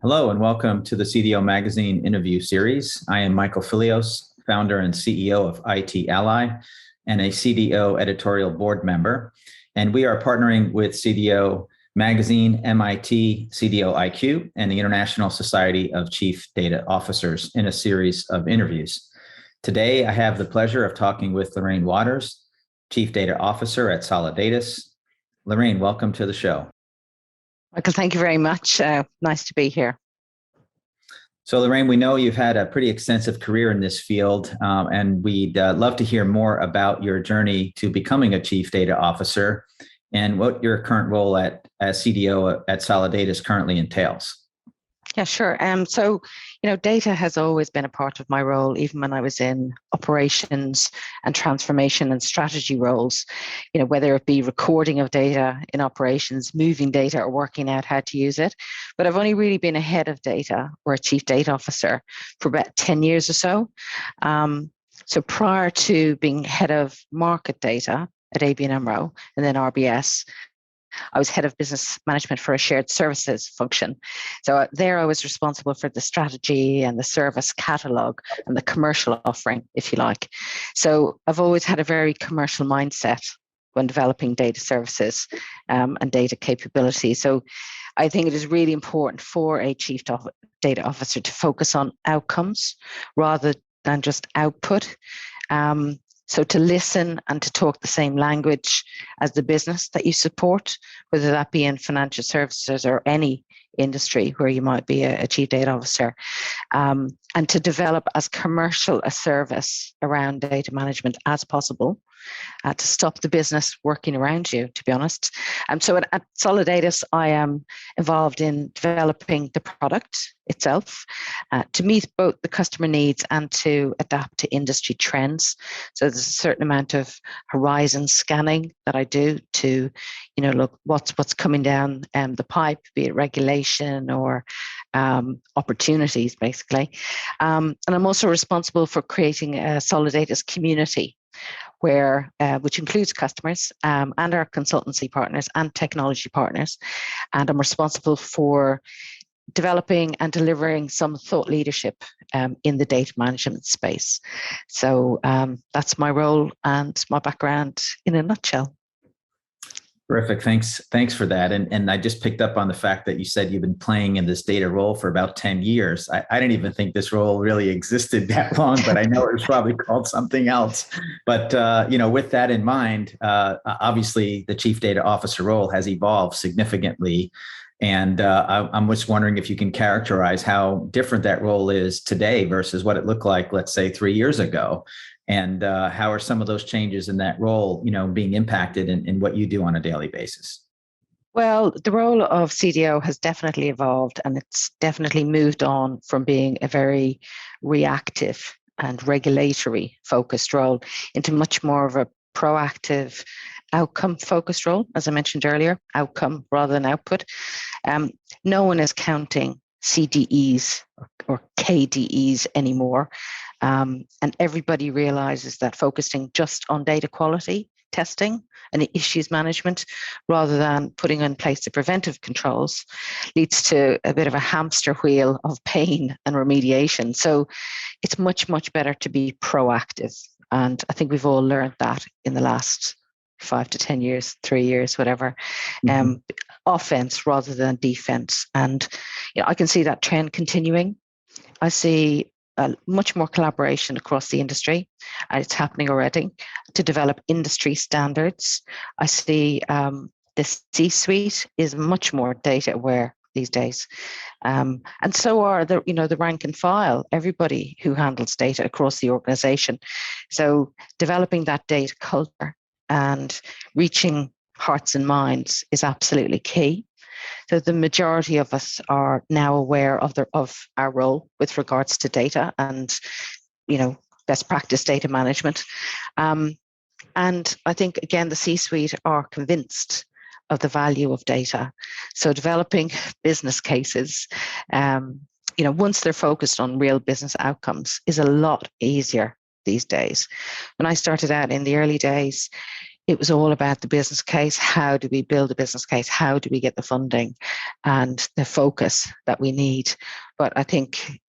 Hello and welcome to the CDO Magazine interview series. I am Michael Fillios, founder and CEO of IT Ally and a CDO editorial board member. And we are partnering with CDO Magazine, MIT, CDO IQ, and the International Society of Chief Data Officers in a series of interviews. Today, I have the pleasure of talking with Lorraine Waters, Chief Data Officer at Solidatus. Lorraine, welcome to the show. Michael, thank you very much. Nice to be here. So, Lorraine, we know you've had a pretty extensive career in this field, and we'd love to hear more about your journey to becoming a Chief Data Officer and what your current role as CDO at Solidatus currently entails. Yeah, sure. Data has always been a part of my role, even when I was in operations and transformation and strategy roles, whether it be recording of data in operations, moving data, or working out how to use it. But I've only really been a head of data or a chief data officer for about 10 years or so. So prior to being head of market data at ABN AMRO and then RBS, I was head of business management for a shared services function. So there I was responsible for the strategy and the service catalog and the commercial offering, if you like. So I've always had a very commercial mindset when developing data services and data capability. So I think it is really important for a chief data officer to focus on outcomes rather than just output. So to listen and to talk the same language as the business that you support, whether that be in financial services or any industry where you might be a chief data officer, and to develop as commercial a service around data management as possible, to stop the business working around you, to be honest. So at Solidatus, I am involved in developing the product itself to meet both the customer needs and to adapt to industry trends. So there's a certain amount of horizon scanning that I do to, look what's coming down the pipe, be it regulation or opportunities, basically. And I'm also responsible for creating a Solidatus community, which includes customers and our consultancy partners and technology partners. And I'm responsible for developing and delivering some thought leadership in the data management space. So that's my role and my background in a nutshell. Terrific. Thanks for that. And I just picked up on the fact that you said you've been playing in this data role for about 10 years. I didn't even think this role really existed that long, but I know it was probably called something else. But, with that in mind, obviously the chief data officer role has evolved significantly. And I'm just wondering if you can characterize how different that role is today versus what it looked like, let's say, 3 years ago. And how are some of those changes in that role, being impacted in what you do on a daily basis? Well, the role of CDO has definitely evolved, and it's definitely moved on from being a very reactive and regulatory focused role into much more of a proactive outcome focused role. As I mentioned earlier, outcome rather than output. No one is counting CDEs or KDEs anymore. And everybody realizes that focusing just on data quality testing and issues management rather than putting in place the preventive controls leads to a bit of a hamster wheel of pain and remediation. So it's much, much better to be proactive. And I think we've all learned that in the last 5 to 10 years, 3 years, whatever, offense rather than defense. And I can see that trend continuing. I see much more collaboration across the industry, and it's happening already, to develop industry standards. I see the C-suite is much more data aware these days, and so are the rank and file, everybody who handles data across the organization. So developing that data culture and reaching hearts and minds is absolutely key. So the majority of us are now aware of our role with regards to data and, best practice data management. And I think, again, the C-suite are convinced of the value of data. So developing business cases, once they're focused on real business outcomes, is a lot easier these days. When I started out in the early days, it was all about the business case. How do we build a business case? How do we get the funding and the focus that we need? But I think,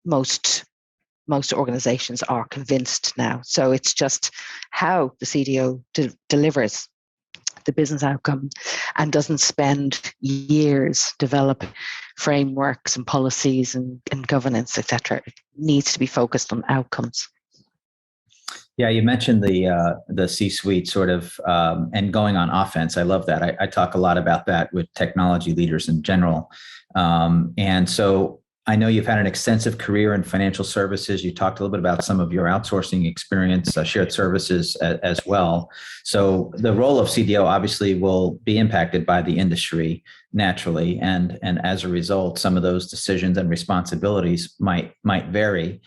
most organizations are convinced now. So it's just how the CDO delivers the business outcome and doesn't spend years developing frameworks and policies and governance, etc. It needs to be focused on outcomes. Yeah, you mentioned the C-suite sort of and going on offense. I love that. I talk a lot about that with technology leaders in general. And so I know you've had an extensive career in financial services. You talked a little bit about some of your outsourcing experience, shared services as well. So the role of CDO obviously will be impacted by the industry naturally. And as a result, some of those decisions and responsibilities might vary.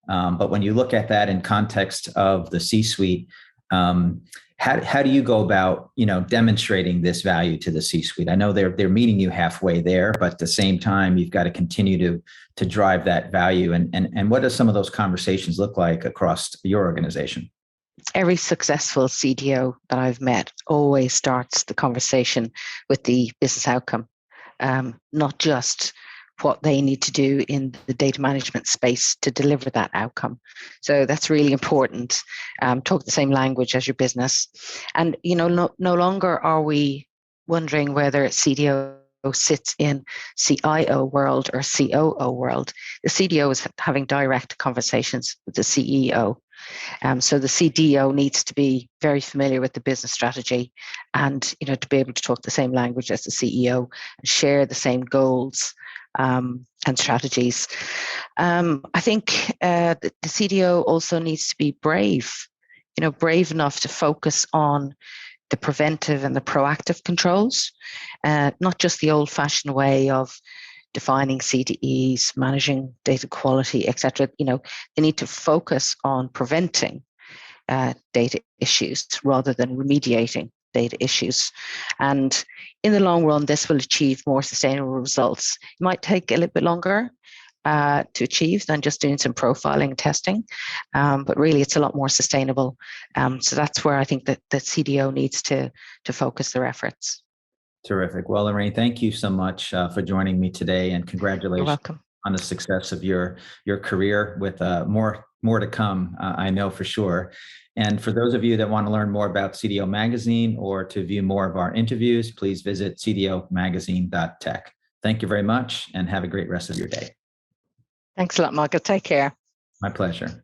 But when you look at that in context of the C-suite, how do you go about, demonstrating this value to the C-suite? I know they're meeting you halfway there, but at the same time, you've got to continue to drive that value. And what do some of those conversations look like across your organization? Every successful CDO that I've met always starts the conversation with the business outcome, not just what they need to do in the data management space to deliver that outcome. So that's really important. Talk the same language as your business. And, no longer are we wondering whether CDO sits in CIO world or COO world. The CDO is having direct conversations with the CEO. So the CDO needs to be very familiar with the business strategy and, to be able to talk the same language as the CEO and share the same goals and strategies. I think the CDO also needs to be brave, brave enough to focus on the preventive and the proactive controls, not just the old-fashioned way of defining CDEs, managing data quality, etc. They need to focus on preventing data issues rather than remediating data issues. And in the long run, this will achieve more sustainable results. It might take a little bit longer to achieve than just doing some profiling and testing, but really it's a lot more sustainable. So that's where I think that the CDO needs to focus their efforts. Terrific. Well, Lorraine, thank you so much for joining me today, and congratulations. You're welcome. On the success of your career with more to come, I know for sure. And for those of you that want to learn more about CDO Magazine or to view more of our interviews, please visit cdomagazine.tech. Thank you very much and have a great rest of your day. Thanks a lot, Margaret. Take care. My pleasure.